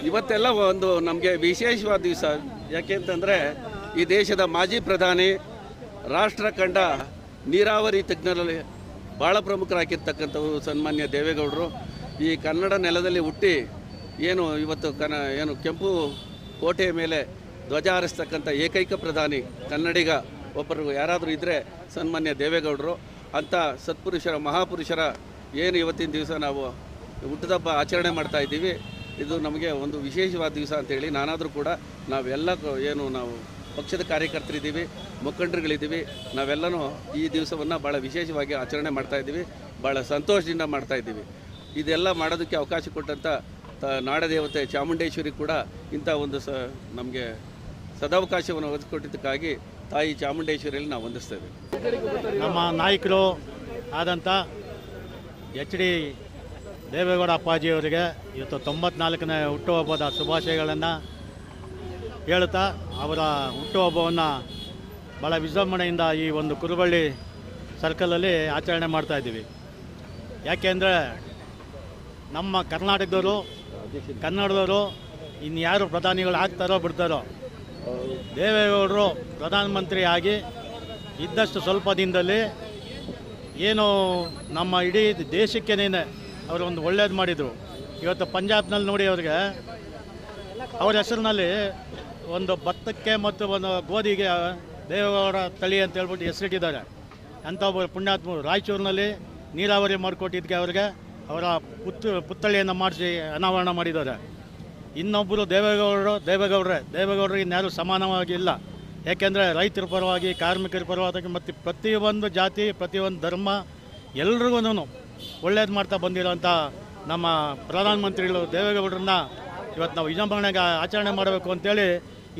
ಇವತ್ತೆಲ್ಲ ಒಂದು ನಮಗೆ ವಿಶೇಷವಾದ ದಿವಸ. ಯಾಕೆಂತಂದರೆ ಈ ದೇಶದ ಮಾಜಿ ಪ್ರಧಾನಿ, ರಾಷ್ಟ್ರ ಕಂಡ ನೀರಾವರಿ ತಜ್ಞರಲ್ಲಿ ಭಾಳ ಪ್ರಮುಖರಾಗಿರ್ತಕ್ಕಂಥವ್ರು ಸನ್ಮಾನ್ಯ ದೇವೇಗೌಡರು ಈ ಕನ್ನಡ ನೆಲದಲ್ಲಿ ಹುಟ್ಟಿ ಇವತ್ತು ಕೆಂಪು ಕೋಟೆಯ ಮೇಲೆ ಧ್ವಜ ಹಾರಿಸ್ತಕ್ಕಂಥ ಏಕೈಕ ಪ್ರಧಾನಿ ಕನ್ನಡಿಗ ಒಬ್ಬರು ಯಾರಾದರೂ ಇದ್ದರೆ ಸನ್ಮಾನ್ಯ ದೇವೇಗೌಡರು. ಅಂಥ ಸತ್ಪುರುಷರ, ಮಹಾಪುರುಷರ ಇವತ್ತಿನ ದಿವಸ ನಾವು ಹುಟ್ಟುಹಬ್ಬ ಆಚರಣೆ ಮಾಡ್ತಾ ಇದ್ದೀವಿ. ಇದು ನಮಗೆ ಒಂದು ವಿಶೇಷವಾದ ದಿವಸ ಅಂತೇಳಿ ನಾನಾದರೂ ಕೂಡ ನಾವೆಲ್ಲ ನಾವು ಪಕ್ಷದ ಕಾರ್ಯಕರ್ತರಿದ್ದೀವಿ, ಮುಖಂಡರುಗಳಿದ್ದೀವಿ, ನಾವೆಲ್ಲನೂ ಈ ದಿವಸವನ್ನು ಭಾಳ ವಿಶೇಷವಾಗಿ ಆಚರಣೆ ಮಾಡ್ತಾಯಿದ್ದೀವಿ, ಭಾಳ ಸಂತೋಷದಿಂದ ಮಾಡ್ತಾಯಿದ್ದೀವಿ. ಇದೆಲ್ಲ ಮಾಡೋದಕ್ಕೆ ಅವಕಾಶ ಕೊಟ್ಟಂಥ ನಾಡದೇವತೆ ಚಾಮುಂಡೇಶ್ವರಿ ಕೂಡ ಇಂಥ ಒಂದು ನಮಗೆ ಸದಾವಕಾಶವನ್ನು ಒದಗಿಕೊಟ್ಟಿದ್ದಕ್ಕಾಗಿ ತಾಯಿ ಚಾಮುಂಡೇಶ್ವರಿಯಲ್ಲಿ ನಾವು ವಂದಿಸ್ತೇವೆ. ನಮ್ಮ ನಾಯಕರು ಆದಂಥ HD ದೇವೇಗೌಡ ಅಪ್ಪಾಜಿಯವರಿಗೆ ಇವತ್ತು 94ನೇ ಹುಟ್ಟುಹಬ್ಬದ ಶುಭಾಶಯಗಳನ್ನು ಹೇಳುತ್ತಾ ಅವರ ಹುಟ್ಟುಹಬ್ಬವನ್ನು ಭಾಳ ವಿಜೃಂಭಣೆಯಿಂದ ಈ ಒಂದು ಕುರುಬಳ್ಳಿ ಸರ್ಕಲಲ್ಲಿ ಆಚರಣೆ ಮಾಡ್ತಾಯಿದ್ದೀವಿ. ಯಾಕೆಂದರೆ ನಮ್ಮ ಕರ್ನಾಟಕದವರು, ಕನ್ನಡದವರು ಇನ್ಯಾರು ಪ್ರಧಾನಿಗಳು ಆಗ್ತಾರೋ ಬಿಡ್ತಾರೋ, ದೇವೇಗೌಡರು ಪ್ರಧಾನಮಂತ್ರಿ ಆಗಿ ಇದ್ದಷ್ಟು ಸ್ವಲ್ಪ ದಿನದಲ್ಲಿ ನಮ್ಮ ಇಡೀ ದೇಶಕ್ಕೇನೆ ಅವರು ಒಂದು ಒಳ್ಳೇದು ಮಾಡಿದರು. ಇವತ್ತು ಪಂಜಾಬ್ನಲ್ಲಿ ನೋಡಿ ಅವ್ರ ಹೆಸರಿನಲ್ಲಿ ಒಂದು ಭತ್ತಕ್ಕೆ ಮತ್ತು ಒಂದು ಗೋಧಿಗೆ ದೇವೇಗೌಡ ತಳಿ ಅಂತ ಹೇಳ್ಬಿಟ್ಟು ಹೆಸರಿಟ್ಟಿದ್ದಾರೆ. ಅಂಥ ಒಬ್ಬರು ಪುಣ್ಯಾತ್ಮರು ರಾಯಚೂರಿನಲ್ಲಿ ನೀರಾವರಿ ಮಾಡಿಕೊಟ್ಟಿದ್ದಕ್ಕೆ ಅವರ ಪುತ್ಥಳಿಯನ್ನು ಮಾಡಿಸಿ ಅನಾವರಣ ಮಾಡಿದ್ದಾರೆ. ಇನ್ನೊಬ್ಬರು ದೇವೇಗೌಡರು ಇನ್ಯಾರು ಸಮಾನವಾಗಿಲ್ಲ. ಯಾಕೆಂದರೆ ರೈತರ ಪರವಾಗಿ, ಕಾರ್ಮಿಕರ ಪರವಾಗಿ ಮತ್ತು ಪ್ರತಿಯೊಂದು ಜಾತಿ, ಪ್ರತಿಯೊಂದು ಧರ್ಮ ಎಲ್ರಿಗೂ ಒಳ್ಳೇದು ಮಾಡ್ತಾ ಬಂದಿರೋಂಥ ನಮ್ಮ ಪ್ರಧಾನಮಂತ್ರಿಗಳು ದೇವೇಗೌಡರನ್ನ ಇವತ್ತು ನಾವು ವಿಜೃಂಭಣೆಗೆ ಆಚರಣೆ ಮಾಡಬೇಕು ಅಂತೇಳಿ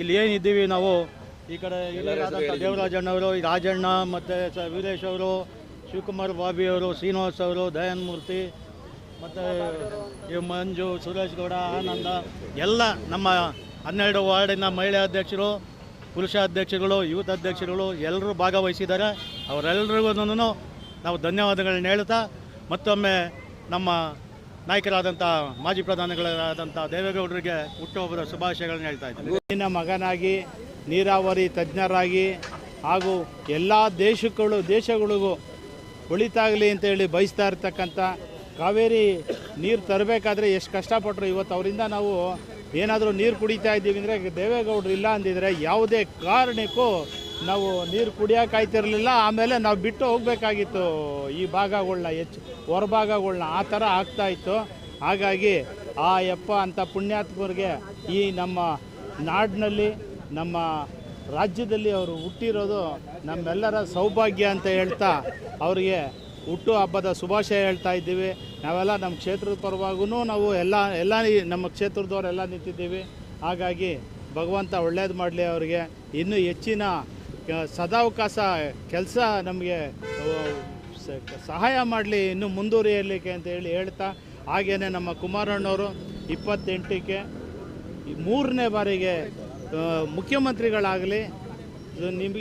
ಇಲ್ಲಿ ಏನಿದ್ದೀವಿ ನಾವು. ಈ ಕಡೆ ದೇವರಾಜಣ್ಣವರು, ರಾಜಣ್ಣ ಮತ್ತು ವೀರೇಶ್ ಅವರು, ಶಿವಕುಮಾರ್ ಬಾಬಿಯವರು, ಶ್ರೀನಿವಾಸ್ ಅವರು, ದಯಾನಂದ ಮೂರ್ತಿ ಮತ್ತು ಮಂಜು, ಸುರೇಶ್ ಗೌಡ, ಆನಂದ ಎಲ್ಲ ನಮ್ಮ 12 ವಾರ್ಡಿನ ಮಹಿಳಾ ಅಧ್ಯಕ್ಷರು, ಪುರುಷ ಅಧ್ಯಕ್ಷರುಗಳು, ಯೂತ್ ಅಧ್ಯಕ್ಷರುಗಳು ಎಲ್ಲರೂ ಭಾಗವಹಿಸಿದ್ದಾರೆ. ಅವರೆಲ್ಲರಿಗೂ ನಾವು ಧನ್ಯವಾದಗಳನ್ನ ಹೇಳ್ತಾ ಮತ್ತೊಮ್ಮೆ ನಮ್ಮ ನಾಯಕರಾದಂಥ ಮಾಜಿ ಪ್ರಧಾನಿಗಳಾದಂಥ ದೇವೇಗೌಡರಿಗೆ ಹುಟ್ಟುಹಬ್ಬದ ಶುಭಾಶಯಗಳನ್ನ ಹೇಳ್ತಾ ಇದ್ದೀನಿ. ಮುಂದಿನ ಮಗನಾಗಿ, ನೀರಾವರಿ ತಜ್ಞರಾಗಿ ಹಾಗೂ ಎಲ್ಲ ದೇಶಗಳಿಗೂ ಒಳಿತಾಗಲಿ ಅಂತೇಳಿ ಬಯಸ್ತಾ ಇರ್ತಕ್ಕಂಥ ಕಾವೇರಿ ನೀರು ತರಬೇಕಾದ್ರೆ ಎಷ್ಟು ಕಷ್ಟಪಟ್ಟರು. ಇವತ್ತು ಅವರಿಂದ ನಾವು ಏನಾದರೂ ನೀರು ಕುಡಿತಾ ಇದ್ದೀವಿ ಅಂದರೆ ದೇವೇಗೌಡರು ಇಲ್ಲ ಅಂದಿದ್ರೆ ಯಾವುದೇ ಕಾರಣಕ್ಕೂ ನಾವು ನೀರು ಕುಡಿಯೋಕ್ಕಾಯ್ತಿರಲಿಲ್ಲ. ಆಮೇಲೆ ನಾವು ಬಿಟ್ಟು ಹೋಗಬೇಕಾಗಿತ್ತು ಈ ಭಾಗಗಳನ್ನ, ಹೊರಭಾಗಗಳನ್ನ. ಆ ಥರ ಆಗ್ತಾಯಿತ್ತು. ಹಾಗಾಗಿ ಆ ಯಪ್ಪ ಅಂಥ ಪುಣ್ಯಾತ್ಮರಿಗೆ ಈ ನಮ್ಮ ನಾಡಿನಲ್ಲಿ, ನಮ್ಮ ರಾಜ್ಯದಲ್ಲಿ ಅವರು ಹುಟ್ಟಿರೋದು ನಮ್ಮೆಲ್ಲರ ಸೌಭಾಗ್ಯ ಅಂತ ಹೇಳ್ತಾ ಅವರಿಗೆ ಹುಟ್ಟು ಹಬ್ಬದ ಶುಭಾಶಯ ಹೇಳ್ತಾ ಇದ್ದೀವಿ. ನಾವೆಲ್ಲ ನಮ್ಮ ಕ್ಷೇತ್ರದ ಪರವಾಗೂ ನಾವು ಎಲ್ಲ ನಮ್ಮ ಕ್ಷೇತ್ರದವರೆಲ್ಲ ನಿಂತಿದ್ದೀವಿ. ಹಾಗಾಗಿ ಭಗವಂತ ಒಳ್ಳೇದು ಮಾಡಲಿ, ಅವರಿಗೆ ಇನ್ನೂ ಹೆಚ್ಚಿನ ಸದಾವಕಾಶ ಕೆಲಸ ನಮಗೆ ಸಹಾಯ ಮಾಡಲಿ, ಇನ್ನೂ ಮುಂದುವರಿಯಲಿಕ್ಕೆ ಅಂತ ಹೇಳ್ತಾ, ಹಾಗೆಯೇ ನಮ್ಮ ಕುಮಾರಣ್ಣವರು 28ಕ್ಕೆ 3ನೇ ಬಾರಿಗೆ ಮುಖ್ಯಮಂತ್ರಿಗಳಾಗಲಿ.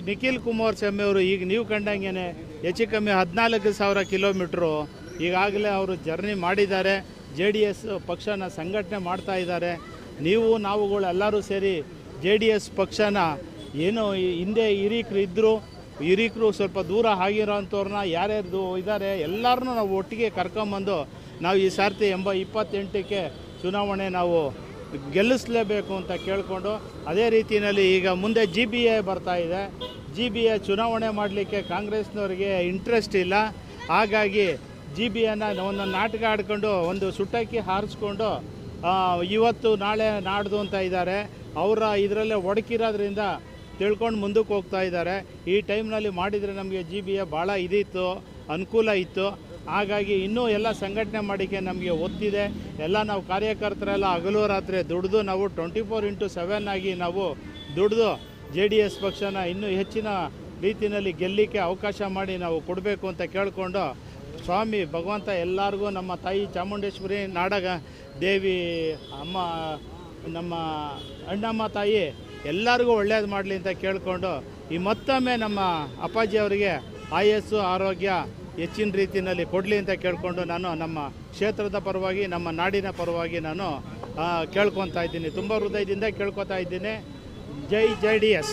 ನಿಖಿಲ್ ಕುಮಾರಸ್ವಾಮಿ ಅವರು ಈಗ ನೀವು ಕಂಡಂಗೆ ಹೆಚ್ಚು ಕಮ್ಮಿ 14,000 ಕಿಲೋಮೀಟ್ರು ಈಗಾಗಲೇ ಅವರು ಜರ್ನಿ ಮಾಡಿದ್ದಾರೆ. JDS ಪಕ್ಷನ ಸಂಘಟನೆ ಮಾಡ್ತಾ ಇದ್ದಾರೆ. ನಾವುಗಳು ಎಲ್ಲರೂ ಸೇರಿ JDS ಪಕ್ಷನ ಹಿಂದೆ ಹಿರೀಕರು ಸ್ವಲ್ಪ ದೂರ ಆಗಿರೋಂಥವ್ರನ್ನ ಯಾರ್ಯಾರ್ದು ಇದ್ದಾರೆ ಎಲ್ಲರನ್ನೂ ನಾವು ಒಟ್ಟಿಗೆ ಕರ್ಕೊಂಬಂದು ನಾವು ಈ ಸಾರ್ತಿ 28ಕ್ಕೆ ಚುನಾವಣೆ ನಾವು ಗೆಲ್ಲಿಸಲೇಬೇಕು ಅಂತ ಕೇಳಿಕೊಂಡು, ಅದೇ ರೀತಿಯಲ್ಲಿ ಈಗ ಮುಂದೆ GBA ಬರ್ತಾ ಇದೆ. GBA ಚುನಾವಣೆ ಮಾಡಲಿಕ್ಕೆ ಕಾಂಗ್ರೆಸ್ನವ್ರಿಗೆ ಇಂಟ್ರೆಸ್ಟ್ ಇಲ್ಲ. ಹಾಗಾಗಿ GBAನ ಒಂದು ನಾಟಕ ಆಡ್ಕೊಂಡು ಒಂದು ಸುಟ್ಟಕ್ಕಿ ಹಾರಿಸ್ಕೊಂಡು ಇವತ್ತು ನಾಳೆ ನಾಡ್ದು ಅಂತ ಇದ್ದಾರೆ. ಅವರ ಇದರಲ್ಲೇ ಒಡಕಿರೋದ್ರಿಂದ ತಿಳ್ಕೊಂಡು ಮುಂದಕ್ಕೆ ಹೋಗ್ತಾ ಇದ್ದಾರೆ. ಈ ಟೈಮ್ನಲ್ಲಿ ಮಾಡಿದರೆ ನಮಗೆ GBA ಭಾಳ ಇದಿತ್ತು, ಅನುಕೂಲ ಇತ್ತು. ಹಾಗಾಗಿ ಇನ್ನೂ ಎಲ್ಲ ಸಂಘಟನೆ ಮಾಡೋಕ್ಕೆ ನಮಗೆ ಒತ್ತಿದೆ. ಎಲ್ಲ ನಾವು ಕಾರ್ಯಕರ್ತರೆಲ್ಲ ಹಗಲು ರಾತ್ರಿ ದುಡಿದು ನಾವು 24x7 ಆಗಿ ನಾವು ದುಡಿದು JDS ಪಕ್ಷನ ಇನ್ನೂ ಹೆಚ್ಚಿನ ರೀತಿಯಲ್ಲಿ ಗೆಲ್ಲಲಿಕ್ಕೆ ಅವಕಾಶ ಮಾಡಿ ನಾವು ಕೊಡಬೇಕು ಅಂತ ಕೇಳಿಕೊಂಡು ಸ್ವಾಮಿ ಭಗವಂತ ಎಲ್ಲರಿಗೂ, ನಮ್ಮ ತಾಯಿ ಚಾಮುಂಡೇಶ್ವರಿ, ನಾಡಗ ದೇವಿ ಅಮ್ಮ, ನಮ್ಮ ಅಣ್ಣಮ್ಮ ತಾಯಿ ಎಲ್ಲರಿಗೂ ಒಳ್ಳೇದು ಮಾಡಲಿ ಅಂತ ಕೇಳಿಕೊಂಡು ಈ ಮತ್ತೊಮ್ಮೆ ನಮ್ಮ ಅಪ್ಪಾಜಿ ಅವರಿಗೆ ಆಯಸ್ಸು ಆರೋಗ್ಯ ಹೆಚ್ಚಿನ ರೀತಿಯಲ್ಲಿ ಕೊಡಲಿ ಅಂತ ಕೇಳಿಕೊಂಡು ನಾನು ನಮ್ಮ ಕ್ಷೇತ್ರದ ಪರವಾಗಿ, ನಮ್ಮ ನಾಡಿನ ಪರವಾಗಿ ನಾನು ಕೇಳ್ಕೊತಾ ಇದ್ದೀನಿ, ತುಂಬ ಹೃದಯದಿಂದ ಕೇಳ್ಕೊತಾ ಇದ್ದೀನಿ. ಜೈ JDS.